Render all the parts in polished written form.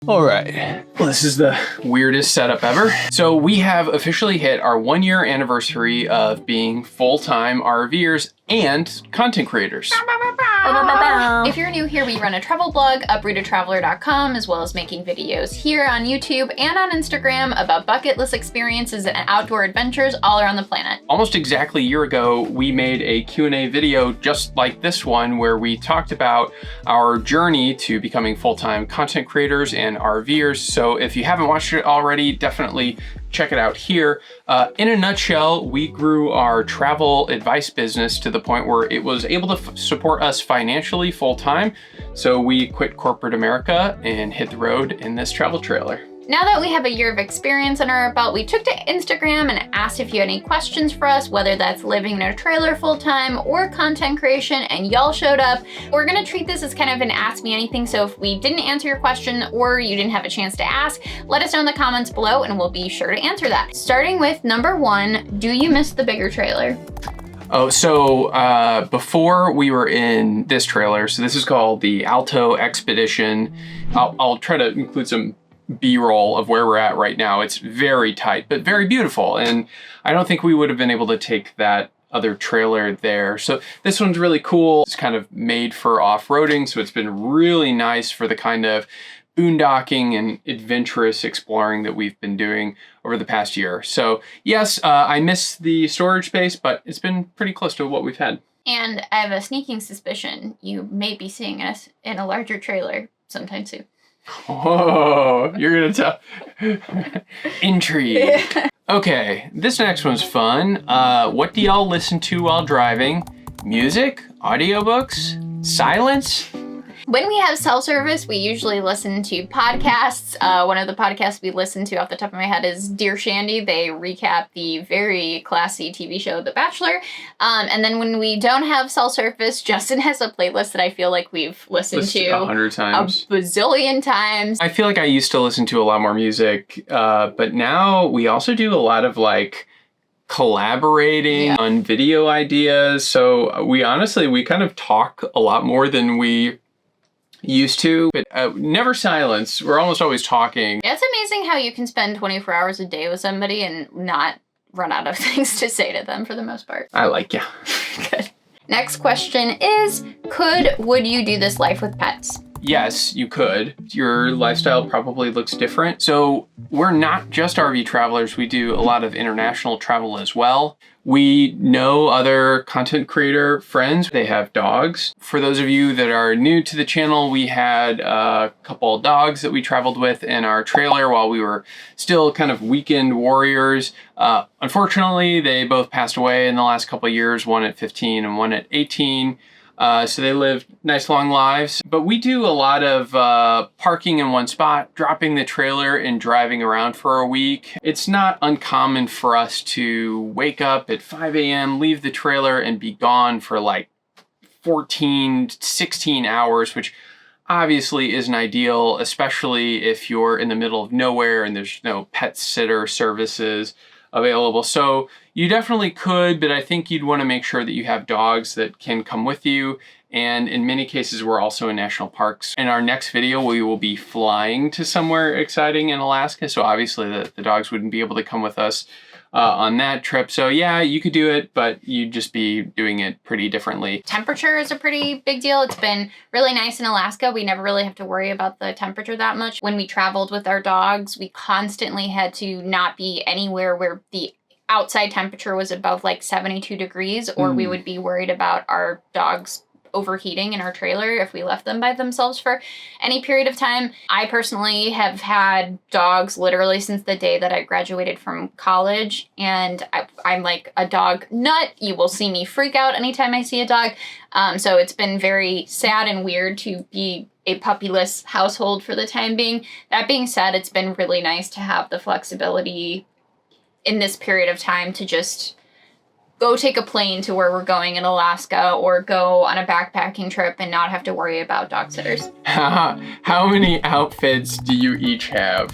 All right, well, this is the weirdest setup ever. So we have officially hit our 1-year anniversary of being full-time RVers and content creators. If you're new here, we run a travel blog, uprootedtraveler.com, as well as making videos here on YouTube and on Instagram about bucket list experiences and outdoor adventures all around the planet. Almost exactly a year ago, we made a Q&A video just like this one, where we talked about our journey to becoming full-time content creators and RVers. So if you haven't watched it already, definitely check it out here. In a nutshell, we grew our travel advice business to the point where it was able to support us financially full-time. So we quit corporate America and hit the road in this travel trailer. Now that we have a year of experience under our belt, we took to Instagram and asked if you had any questions for us, whether that's living in a trailer full-time or content creation, and y'all showed up. We're gonna treat this as kind of an Ask Me Anything, so if we didn't answer your question or you didn't have a chance to ask, let us know in the comments below and we'll be sure to answer that. Starting with number 1, do you miss the bigger trailer? Oh, so before we were in this trailer, so this is called the Alto Expedition. I'll try to include some B-roll of where we're at right now. It's very tight, but very beautiful. And I don't think we would have been able to take that other trailer there. So this one's really cool. It's kind of made for off-roading. So it's been really nice for the kind of boondocking and adventurous exploring that we've been doing over the past year. So yes, I miss the storage space, but it's been pretty close to what we've had. And I have a sneaking suspicion you may be seeing us in a larger trailer sometime soon. Whoa, you're gonna tell. Intrigue. Okay, this next one's fun. What do y'all listen to while driving? Music? Audiobooks? Silence? When we have cell service, we usually listen to podcasts. One of the podcasts we listen to off the top of my head is Dear Shandy. They recap the very classy TV show The Bachelor. And then when we don't have cell service, Justin has a playlist that I feel like we've listened to 100 times. A bazillion times. I feel like I used to listen to a lot more music, but now we also do a lot of like collaborating on video ideas. So we kind of talk a lot more than we used to, but never silence. We're almost always talking. It's amazing how you can spend 24 hours a day with somebody and not run out of things to say to them for the most part. I like you. Good. Next question is, would you do this life with pets? Yes, you could. Your lifestyle probably looks different. So we're not just RV travelers. We do a lot of international travel as well. We know other content creator friends. They have dogs. For those of you that are new to the channel, we had a couple of dogs that we traveled with in our trailer while we were still kind of weekend warriors. Unfortunately, they both passed away in the last couple of years, one at 15 and one at 18. So they lived nice long lives. But we do a lot of parking in one spot, dropping the trailer and driving around for a week. It's not uncommon for us to wake up at 5 a.m., leave the trailer and be gone for like 14, 16 hours, which obviously isn't ideal, especially if you're in the middle of nowhere and there's no pet sitter services available. So you definitely could, but I think you'd want to make sure that you have dogs that can come with you. And in many cases, we're also in national parks. In our next video, we will be flying to somewhere exciting in Alaska. So obviously the dogs wouldn't be able to come with us on that trip. So yeah, you could do it, but you'd just be doing it pretty differently. Temperature is a pretty big deal. It's been really nice in Alaska. We never really have to worry about the temperature that much. When we traveled with our dogs, we constantly had to not be anywhere where the outside temperature was above like 72 degrees, or we would be worried about our dogs overheating in our trailer if we left them by themselves for any period of time. I personally have had dogs literally since the day that I graduated from college, and I'm like a dog nut. You will see me freak out anytime I see a dog. So it's been very sad and weird to be a puppyless household for the time being. That being said, it's been really nice to have the flexibility in this period of time to just go take a plane to where we're going in Alaska, or go on a backpacking trip and not have to worry about dog sitters. How many outfits do you each have?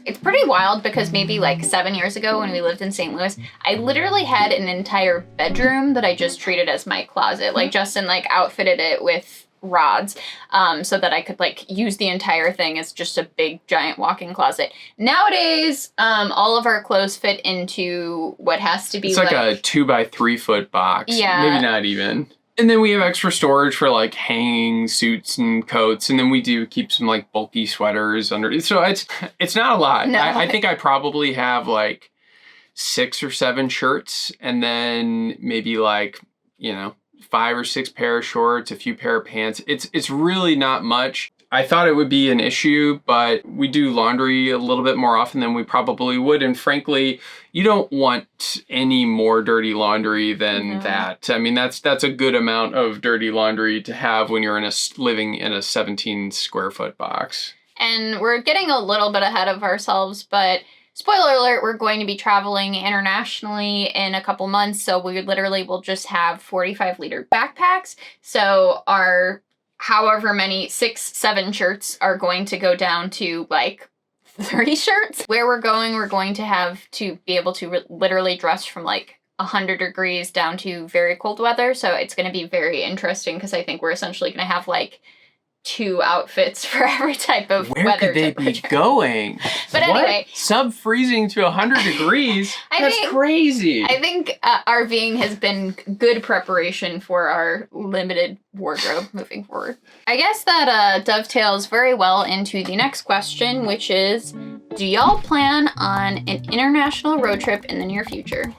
It's pretty wild because maybe like 7 years ago when we lived in St. Louis, I literally had an entire bedroom that I just treated as my closet. Like Justin like outfitted it with rods, so that I could like use the entire thing as just a big giant walk-in closet. Nowadays, all of our clothes fit into what has to be it's like a 2x3 foot box. Yeah. Maybe not even. And then we have extra storage for like hanging suits and coats. And then we do keep some like bulky sweaters under. So it's not a lot. No. I think I probably have like 6 or 7 shirts, and then maybe like, 5 or 6 pair of shorts, a few pair of pants. It's really not much. I thought it would be an issue, but we do laundry a little bit more often than we probably would. And frankly, you don't want any more dirty laundry than that. I mean, that's a good amount of dirty laundry to have when you're living in a 17 square foot box. And we're getting a little bit ahead of ourselves, but spoiler alert, we're going to be traveling internationally in a couple months, so we literally will just have 45-liter backpacks. So our however many 6-7 shirts are going to go down to like 30 shirts. Where we're going to have to be able to literally dress from like 100 degrees down to very cold weather. So it's going to be very interesting because I think we're essentially going to have like 2 outfits for every type of weather. Where could they be going? But anyway, sub-freezing to 100 degrees? That's crazy. I think RVing has been good preparation for our limited wardrobe moving forward. I guess that dovetails very well into the next question, which is, do y'all plan on an international road trip in the near future?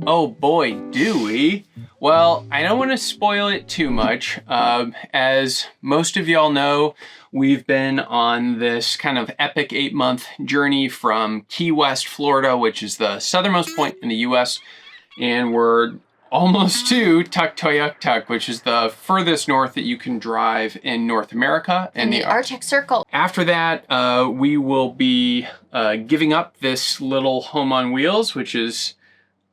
Oh boy, do we? Well, I don't want to spoil it too much. As most of y'all know, we've been on this kind of epic 8-month journey from Key West, Florida, which is the southernmost point in the US, and we're almost to Tuktoyaktuk, which is the furthest north that you can drive in North America. In the Arctic Circle. After that, we will be giving up this little home on wheels, which is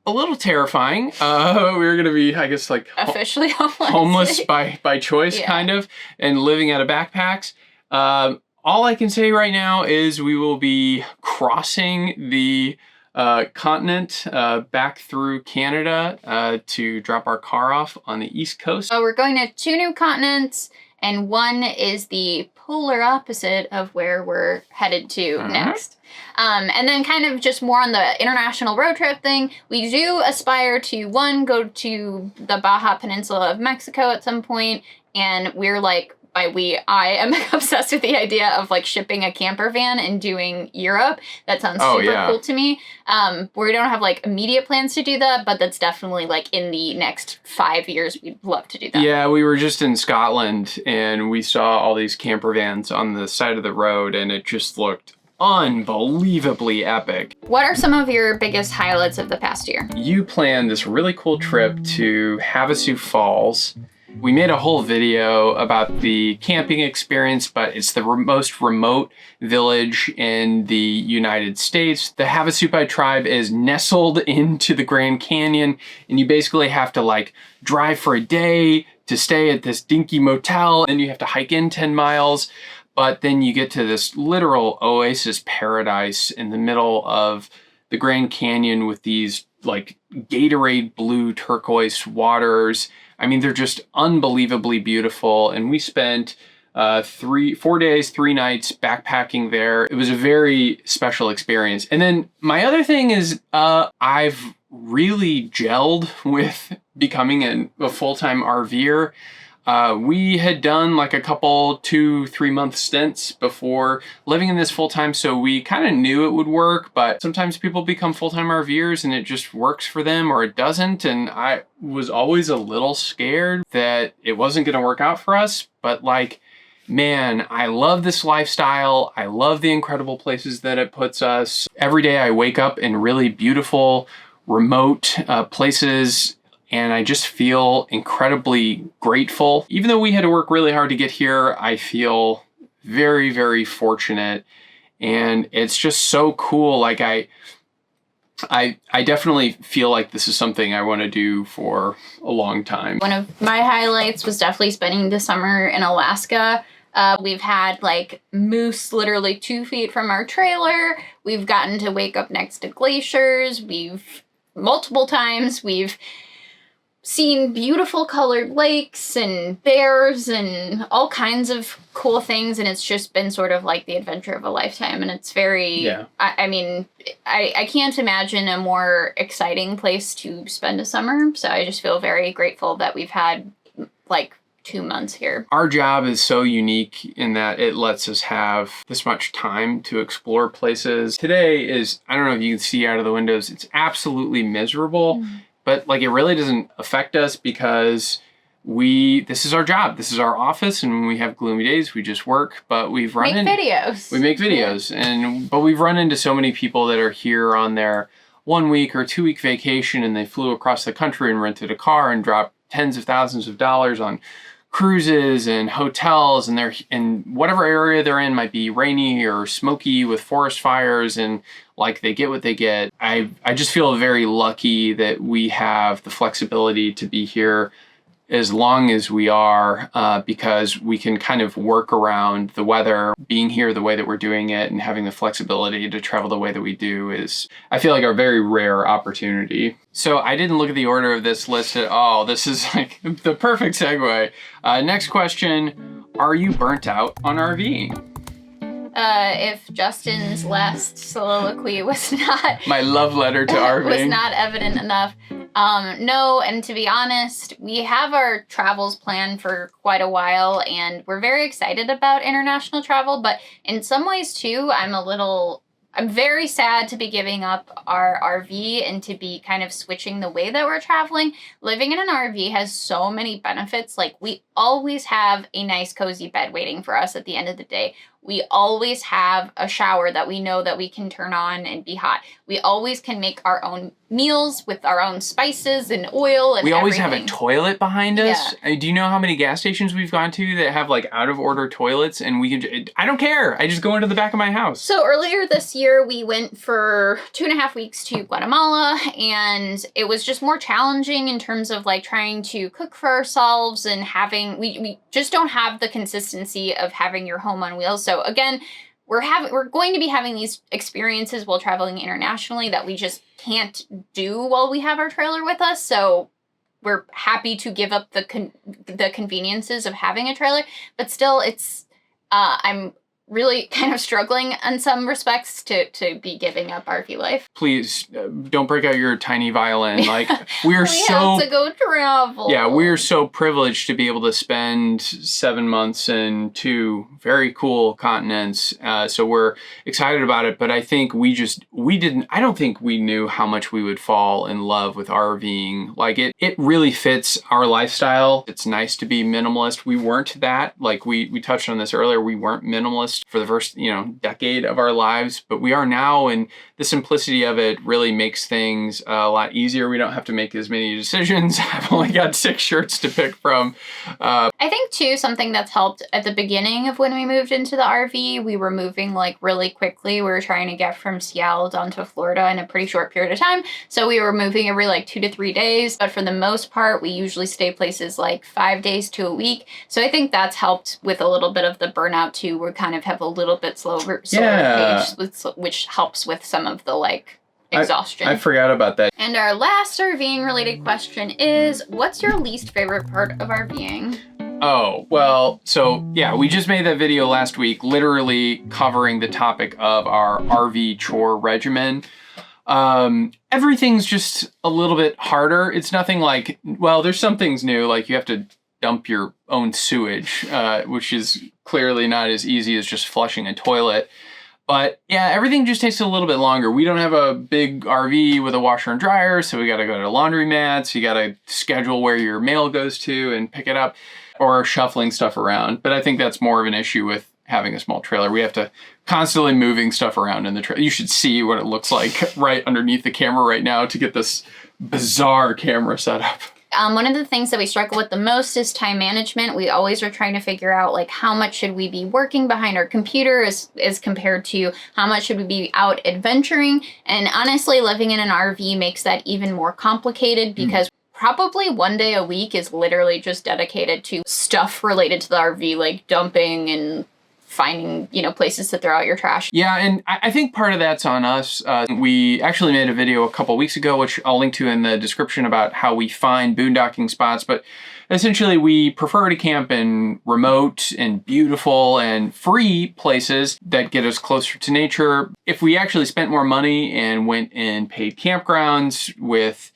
a little terrifying. We're gonna be, I guess, like officially homeless by choice, kind of, and living out of backpacks. All I can say right now is we will be crossing the continent back through Canada to drop our car off on the East Coast. So we're going to 2 new continents, and one is the polar opposite of where we're headed to next. And then kind of just more on the international road trip thing, we do aspire to, 1, go to the Baja Peninsula of Mexico at some point, and we're like, I am obsessed with the idea of like shipping a camper van and doing Europe. That sounds super cool to me. We don't have like immediate plans to do that, but that's definitely like in the next 5 years, we'd love to do that. Yeah, we were just in Scotland and we saw all these camper vans on the side of the road, and it just looked unbelievably epic. What are some of your biggest highlights of the past year? You planned this really cool trip to Havasu Falls. We made a whole video about the camping experience, but it's the most remote village in the United States. The Havasupai tribe is nestled into the Grand Canyon, and you basically have to like drive for a day to stay at this dinky motel, and you have to hike in 10 miles. But then you get to this literal oasis paradise in the middle of the Grand Canyon with these like Gatorade blue turquoise waters. I mean, they're just unbelievably beautiful. And we spent 4 days, 3 nights backpacking there. It was a very special experience. And then my other thing is I've really gelled with becoming a full-time RVer. We had done like a couple 2-3 month stints before living in this full time, so we kind of knew it would work, but sometimes people become full-time RVers and it just works for them or it doesn't, and I was always a little scared that it wasn't going to work out for us, but like, man, I love this lifestyle. I love the incredible places that it puts us. Every day I wake up in really beautiful, remote places, and I just feel incredibly grateful. Even though we had to work really hard to get here, I feel very, very fortunate. And it's just so cool. Like I definitely feel like this is something I want to do for a long time. One of my highlights was definitely spending the summer in Alaska. We've had like moose literally 2 feet from our trailer. We've gotten to wake up next to glaciers. Multiple times we've seen beautiful colored lakes and bears and all kinds of cool things, and it's just been sort of like the adventure of a lifetime. And it's very, I mean, I can't imagine a more exciting place to spend a summer. So I just feel very grateful that we've had like 2 months here. Our job is so unique in that it lets us have this much time to explore places. Today is, I don't know if you can see out of the windows, it's absolutely miserable. But like, it really doesn't affect us because this is our job. This is our office. And when we have gloomy days, we just work, but we make videos. But we've run into so many people that are here on their 1 week or 2 week vacation, and they flew across the country and rented a car and dropped tens of thousands of dollars on cruises and hotels, and they're in whatever area they're in, might be rainy or smoky with forest fires, and like, they get what they get. I just feel very lucky that we have the flexibility to be here as long as we are, because we can kind of work around the weather. Being here the way that we're doing it and having the flexibility to travel the way that we do is, I feel like, a very rare opportunity. So I didn't look at the order of this list at all. This is like the perfect segue. Next question, are you burnt out on RVing? If Justin's last soliloquy was not... My love letter to RVing. was not evident enough. No, and to be honest, we have our travels planned for quite a while, and we're very excited about international travel, but in some ways too, I'm very sad to be giving up our RV and to be kind of switching the way that we're traveling. Living in an RV has so many benefits. Like, we always have a nice cozy bed waiting for us at the end of the day. We always have a shower that we know that we can turn on and be hot. We always can make our own meals with our own spices and oil and we always everything. have a toilet behind us. Yeah. Do you know how many gas stations we've gone to that have like out of order toilets, and I don't care. I just go into the back of my house. So earlier this year, we went for 2.5 weeks to Guatemala, and it was just more challenging in terms of like trying to cook for ourselves and having, we just don't have the consistency of having your home on wheels. So again, we're going to be having these experiences while traveling internationally that we just can't do while we have our trailer with us. So we're happy to give up the conveniences of having a trailer, but still I'm really kind of struggling in some respects to be giving up RVlife. Please don't break out your tiny violin. Like, we have to go travel. Yeah, we're so privileged to be able to spend 7 months in 2 very cool continents. So we're excited about it. But I think I don't think we knew how much we would fall in love with RVing. Like, it really fits our lifestyle. It's nice to be minimalist. We weren't that. Like, we touched on this earlier. We weren't minimalist for the first, decade of our lives, but we are now, and the simplicity of it really makes things a lot easier. We don't have to make as many decisions. I've only got 6 shirts to pick from. I think too, something that's helped at the beginning of when we moved into the RV, we were moving like really quickly. We were trying to get from Seattle down to Florida in a pretty short period of time. So we were moving every like 2 to 3 days, but for the most part, we usually stay places like 5 days to a week. So I think that's helped with a little bit of the burnout too. We kind of have a little bit slower pace, which helps with some of the like exhaustion. I forgot about that. And our last RVing related question is, what's your least favorite part of RVing? Oh, well, so yeah, we just made that video last week, literally covering the topic of our RV chore regimen. Everything's just a little bit harder. It's nothing like, well, there's some things new, like you have to dump your own sewage, which is clearly not as easy as just flushing a toilet. But yeah, everything just takes a little bit longer. We don't have a big RV with a washer and dryer, so we got to go to laundromats. You got to schedule where your mail goes to and pick it up, or shuffling stuff around. But I think that's more of an issue with having a small trailer. We have to constantly moving stuff around in the trailer. You should see what it looks like right underneath the camera right now to get this bizarre camera set up. One of the things that we struggle with the most is time management. We always are trying to figure out like how much should we be working behind our computer as compared to how much should we be out adventuring. And honestly, living in an RV makes that even more complicated because probably 1 day a week is literally just dedicated to stuff related to the RV, like dumping and finding, places to throw out your trash. Yeah, and I think part of that's on us. We actually made a video a couple weeks ago, which I'll link to in the description, about how we find boondocking spots. But essentially, we prefer to camp in remote and beautiful and free places that get us closer to nature. If we actually spent more money and went in paid campgrounds with,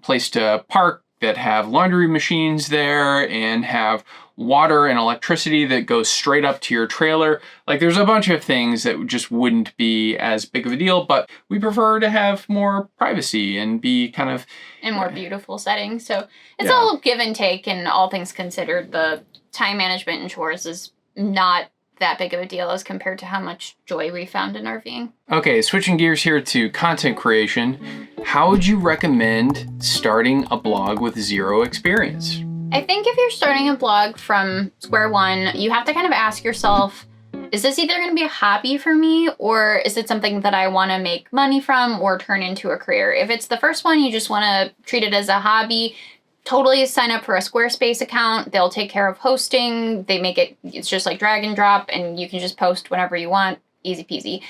place to park that have laundry machines there and have water and electricity that goes straight up to your trailer. Like, there's a bunch of things that just wouldn't be as big of a deal, but we prefer to have more privacy and be kind of in more beautiful settings. So it's all give and take, and all things considered, the time management and chores is not that big of a deal as compared to how much joy we found in RVing. Okay, switching gears here to content creation. How would you recommend starting a blog with zero experience? I think if you're starting a blog from square one, you have to kind of ask yourself, is this either going to be a hobby for me, or is it something that I want to make money from or turn into a career? If it's the first one, you just want to treat it as a hobby, totally sign up for a Squarespace account. They'll take care of hosting. It's just like drag and drop, and you can just post whenever you want. Easy peasy.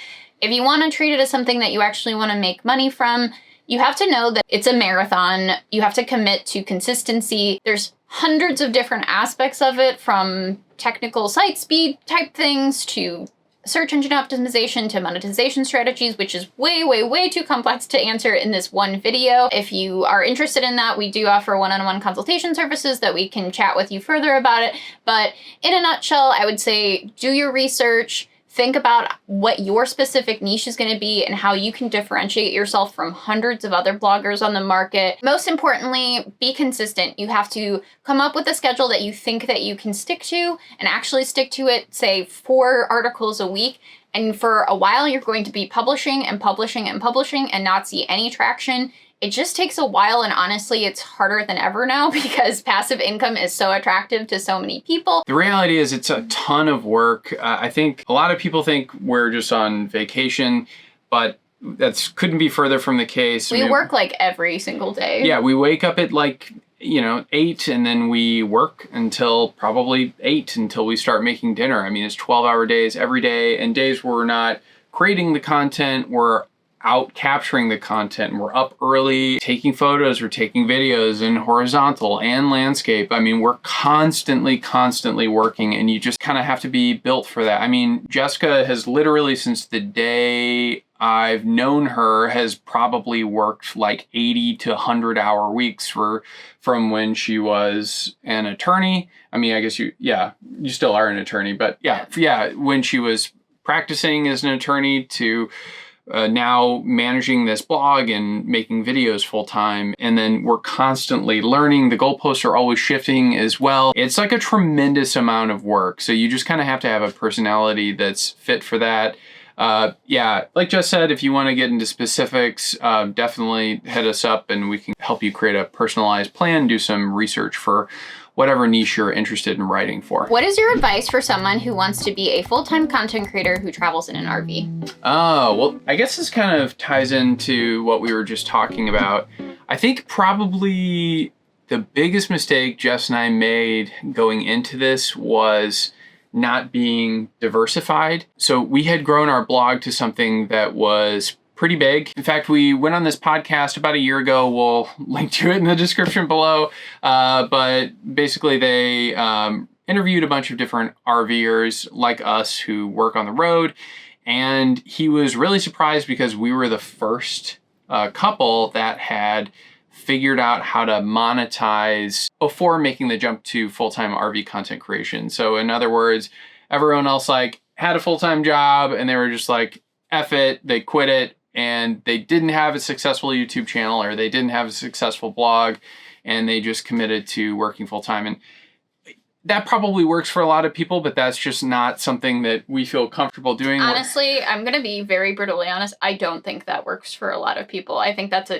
If you want to treat it as something that you actually want to make money from, you have to know that it's a marathon. You have to commit to consistency. There's hundreds of different aspects of it, from technical site speed type things to search engine optimization to monetization strategies, which is way, way, way too complex to answer in this one video. If you are interested in that, we do offer one-on-one consultation services that we can chat with you further about it. But in a nutshell, I would say do your research. Think about what your specific niche is going to be and how you can differentiate yourself from hundreds of other bloggers on the market. Most importantly, be consistent. You have to come up with a schedule that you think that you can stick to and actually stick to it, say 4 articles a week. And for a while, you're going to be publishing and publishing and publishing and not see any traction. It just takes a while, and honestly, it's harder than ever now because passive income is so attractive to so many people. The reality is it's a ton of work. I think a lot of people think we're just on vacation, but that couldn't be further from the case. We work like every single day. Yeah, we wake up at 8, and then we work until probably 8 until we start making dinner. I mean, it's 12-hour days every day, and days where we're not creating the content, we're out capturing the content, and we're up early taking photos or taking videos in horizontal and landscape. I mean, we're constantly working, and you just kind of have to be built for that. I mean, Jessica has literally, since the day I've known her, has probably worked like 80 to 100-hour weeks from when she was an attorney. I mean, I guess you still are an attorney, but when she was practicing as an attorney to now managing this blog and making videos full time. And then we're constantly learning. The goalposts are always shifting as well. It's like a tremendous amount of work. So you just kind of have to have a personality that's fit for that. Like Jess said, if you want to get into specifics, definitely hit us up and we can help you create a personalized plan, do some research for whatever niche you're interested in writing for. What is your advice for someone who wants to be a full-time content creator who travels in an RV? Oh, well, I guess this kind of ties into what we were just talking about. I think probably the biggest mistake Jess and I made going into this was not being diversified. So we had grown our blog to something that was pretty big. In fact, we went on this podcast about a year ago. We'll link to it in the description below. But basically they interviewed a bunch of different RVers like us who work on the road. And he was really surprised because we were the first couple that had figured out how to monetize before making the jump to full-time RV content creation. So in other words, everyone else had a full-time job and they were just like, F it, they quit it, and they didn't have a successful YouTube channel or they didn't have a successful blog and they just committed to working full-time. And that probably works for a lot of people, but that's just not something that we feel comfortable doing. Honestly, I'm going to be very brutally honest. I don't think that works for a lot of people. I think that's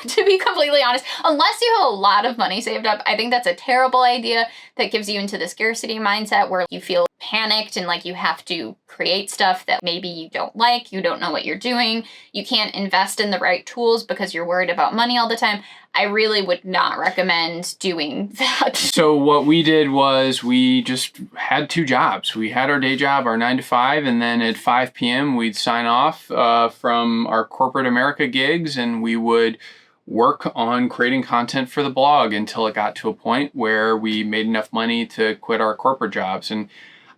to be completely honest, unless you have a lot of money saved up, I think that's a terrible idea that gives you into the scarcity mindset where you feel panicked and like you have to create stuff that maybe you don't like, you don't know what you're doing, you can't invest in the right tools because you're worried about money all the time, I really would not recommend doing that. So what we did was we just had 2 jobs. We had our day job, our 9 to 5, and then at 5 p.m. we'd sign off from our corporate America gigs, and we would work on creating content for the blog until it got to a point where we made enough money to quit our corporate jobs. And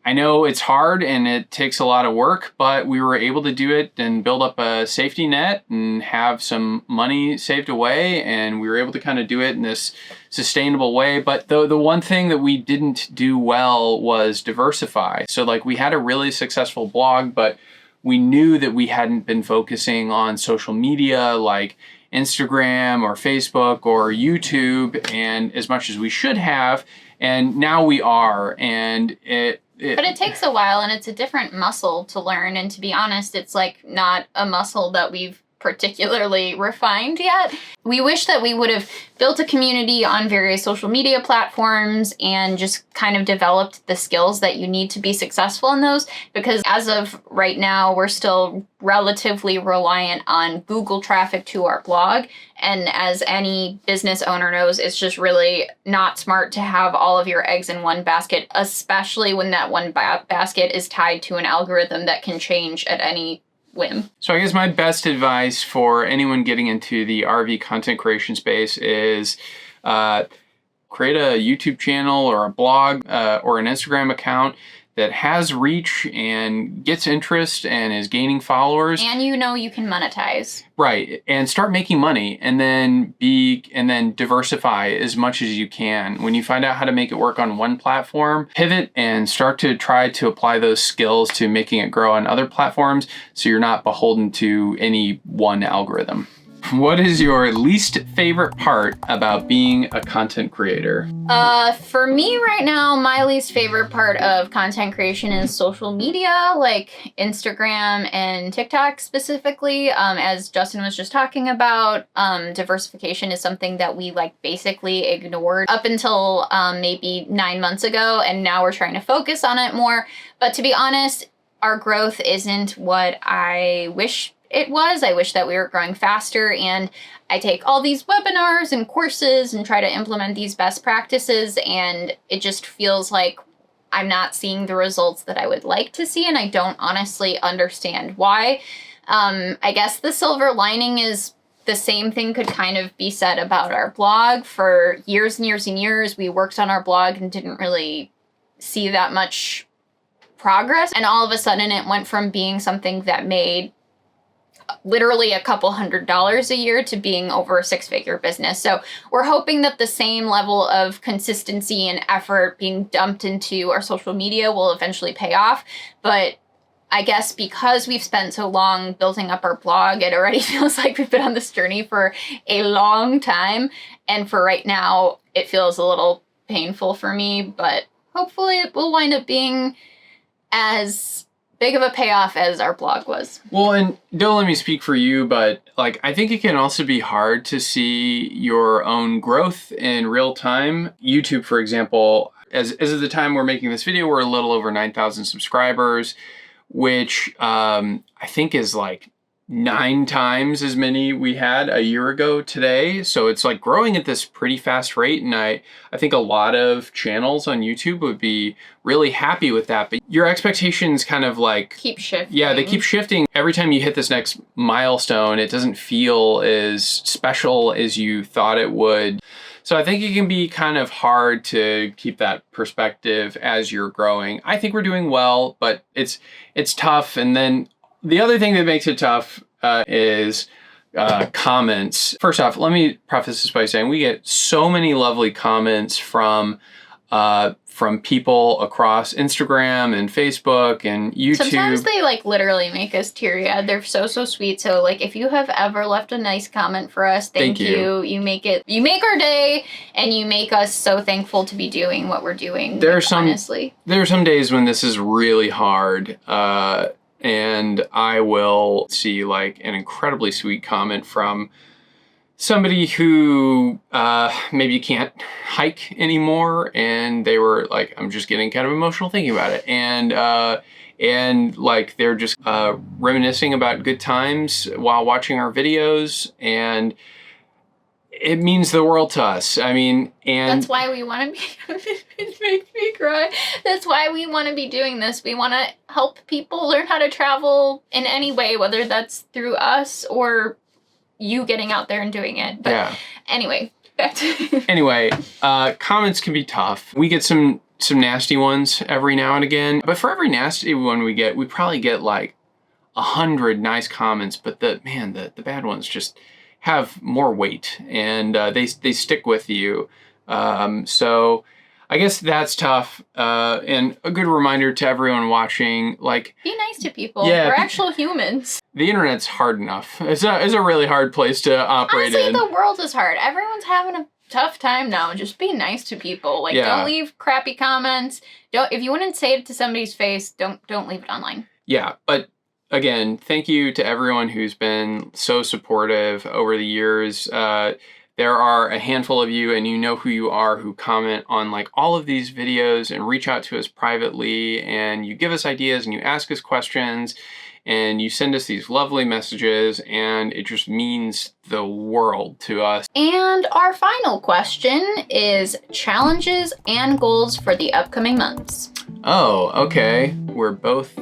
I know it's hard and it takes a lot of work, but we were able to do it and build up a safety net and have some money saved away. And we were able to kind of do it in this sustainable way. But the one thing that we didn't do well was diversify. So like we had a really successful blog, but we knew that we hadn't been focusing on social media like Instagram or Facebook or YouTube and as much as we should have. And now we are. And but it takes a while and it's a different muscle to learn. And to be honest, it's like not a muscle that we've particularly refined yet. We wish that we would have built a community on various social media platforms and just kind of developed the skills that you need to be successful in those, because as of right now, we're still relatively reliant on Google traffic to our blog. And as any business owner knows, it's just really not smart to have all of your eggs in one basket, especially when that one basket is tied to an algorithm that can change at any whim. So I guess my best advice for anyone getting into the RV content creation space is create a YouTube channel or a blog or an Instagram account that has reach and gets interest and is gaining followers. And you know you can monetize. Right. And start making money and then diversify as much as you can. When you find out how to make it work on one platform, pivot and start to try to apply those skills to making it grow on other platforms so you're not beholden to any one algorithm. What is your least favorite part about being a content creator? For me right now, my least favorite part of content creation is social media, like Instagram and TikTok specifically. As Justin was just talking about, diversification is something that we like basically ignored up until maybe 9 months ago, and now we're trying to focus on it more. But to be honest, our growth isn't what I wish it was. I wish that we were growing faster, and I take all these webinars and courses and try to implement these best practices, and it just feels like I'm not seeing the results that I would like to see, and I don't honestly understand why. I guess the silver lining is the same thing could kind of be said about our blog. For years and years and years, we worked on our blog and didn't really see that much progress, and all of a sudden it went from being something that made literally a couple $100s a year to being over a 6-figure business. So we're hoping that the same level of consistency and effort being dumped into our social media will eventually pay off. But I guess because we've spent so long building up our blog, it already feels like we've been on this journey for a long time. And for right now, it feels a little painful for me, but hopefully it will wind up being as big of a payoff as our blog was. Well, and don't let me speak for you, but like I think it can also be hard to see your own growth in real time. YouTube, for example, as of the time we're making this video, we're a little over 9,000 subscribers, which I think is like 9 times as many we had a year ago today. So it's like growing at this pretty fast rate. And I think a lot of channels on YouTube would be really happy with that. But your expectations kind of like keep shifting. Yeah, they keep shifting. Every time you hit this next milestone, it doesn't feel as special as you thought it would. So I think it can be kind of hard to keep that perspective as you're growing. I think we're doing well, but it's tough. And then the other thing that makes it tough is comments. First off, let me preface this by saying we get so many lovely comments from people across Instagram and Facebook and YouTube. Sometimes they like literally make us teary-eyed. They're so sweet. So like if you have ever left a nice comment for us, thank you. You make our day, and you make us so thankful to be doing what we're doing. Honestly. There are some days when this is really hard. And I will see like an incredibly sweet comment from somebody who maybe can't hike anymore, and they were like, I'm just getting kind of emotional thinking about it, and like they're just reminiscing about good times while watching our videos, and it means the world to us. I mean, and that's why we want to be, it makes me cry. That's why we want to be doing this. We want to help people learn how to travel in any way, whether that's through us or you getting out there and doing it. But yeah. Anyway, back to Anyway, comments can be tough. We get some nasty ones every now and again, but for every nasty one we get, we probably get like 100 nice comments, but the bad ones just have more weight, and they stick with you. So I guess that's tough, and a good reminder to everyone watching, like, be nice to people. Yeah, we're actual humans. The internet's hard enough. It's a really hard place to operate Honestly, in. the world is hard. Everyone's having a tough time now. Just be nice to people. Like, Yeah. don't leave crappy comments. If you want to say it to somebody's face, don't leave it online. Yeah, but again, thank you to everyone who's been so supportive over the years. There are a handful of you, and you know who you are, who comment on like all of these videos and reach out to us privately, and you give us ideas and you ask us questions and you send us these lovely messages, and it just means the world to us. And our final question is challenges and goals for the upcoming months. Oh, okay. We're both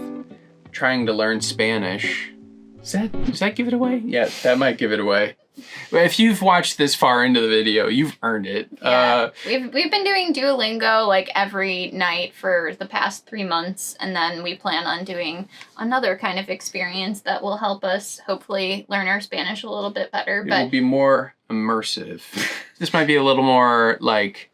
trying to learn Spanish. Does that give it away? Yeah, that might give it away. But if you've watched this far into the video, you've earned it. Yeah. We've been doing Duolingo like every night for the past 3 months, and then we plan on doing another kind of experience that will help us hopefully learn our Spanish a little bit better. It will be more immersive. This might be a little more like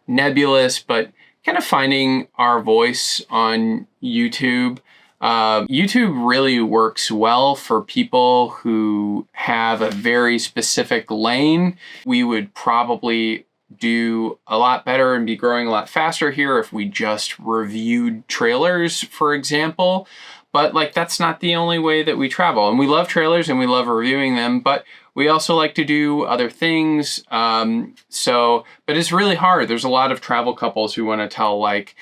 nebulous, but kind of finding our voice on YouTube. YouTube really works well for people who have a very specific lane. We would probably do a lot better and be growing a lot faster here if we just reviewed trailers, for example. But like, that's not the only way that we travel. And we love trailers and we love reviewing them, but we also like to do other things. But it's really hard. There's a lot of travel couples who want to tell like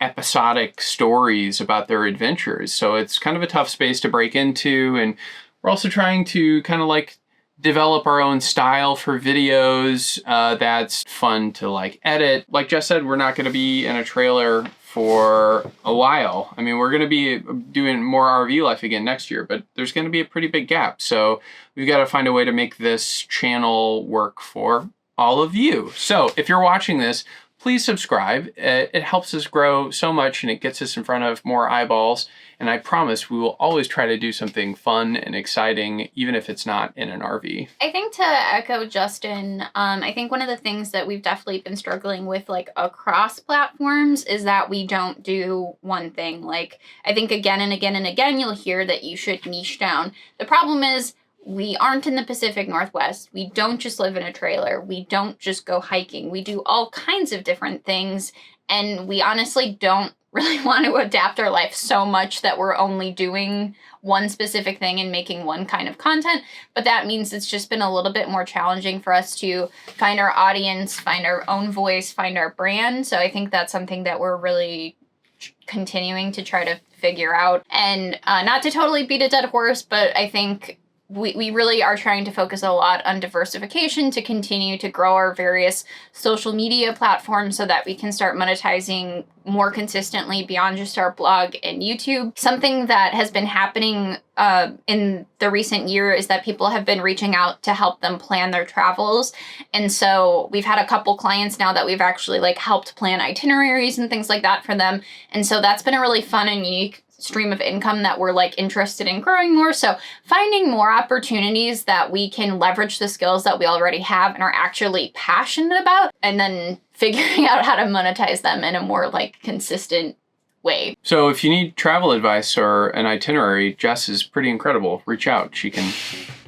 episodic stories about their adventures. So it's kind of a tough space to break into. And we're also trying to kind of like develop our own style for videos that's fun to like edit. Like Jess said, we're not going to be in a trailer for a while. I mean, we're going to be doing more RV life again next year, but there's going to be a pretty big gap. So we've got to find a way to make this channel work for all of you. So if you're watching this, please subscribe. It helps us grow so much, and it gets us in front of more eyeballs. And I promise we will always try to do something fun and exciting, even if it's not in an RV. I think to echo Justin, I think one of the things that we've definitely been struggling with like across platforms is that we don't do one thing. Like, I think again and again and again, you'll hear that you should niche down. The problem is, we aren't in the Pacific Northwest. We don't just live in a trailer. We don't just go hiking. We do all kinds of different things. And we honestly don't really want to adapt our life so much that we're only doing one specific thing and making one kind of content. But that means it's just been a little bit more challenging for us to find our audience, find our own voice, find our brand. So I think that's something that we're really continuing to try to figure out. And not to totally beat a dead horse, but I think we really are trying to focus a lot on diversification to continue to grow our various social media platforms so that we can start monetizing more consistently beyond just our blog and YouTube. Something that has been happening in the recent year is that people have been reaching out to help them plan their travels. And so we've had a couple clients now that we've actually like helped plan itineraries and things like that for them. And so that's been a really fun and unique stream of income that we're like interested in growing more. So finding more opportunities that we can leverage the skills that we already have and are actually passionate about, and then figuring out how to monetize them in a more like consistent way. So if you need travel advice or an itinerary, Jess is pretty incredible. Reach out. She can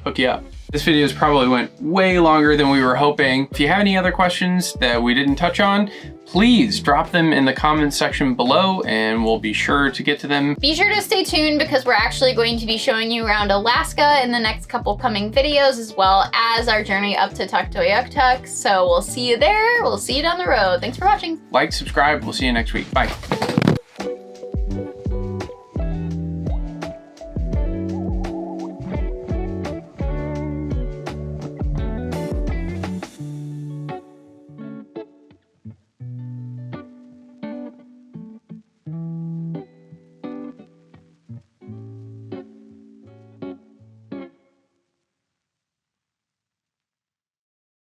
hook you up. This video's probably went way longer than we were hoping. If you have any other questions that we didn't touch on, please drop them in the comments section below and we'll be sure to get to them. Be sure to stay tuned because we're actually going to be showing you around Alaska in the next couple coming videos, as well as our journey up to Tuktoyaktuk. So we'll see you there. We'll see you down the road. Thanks for watching. Like, subscribe. We'll see you next week. Bye.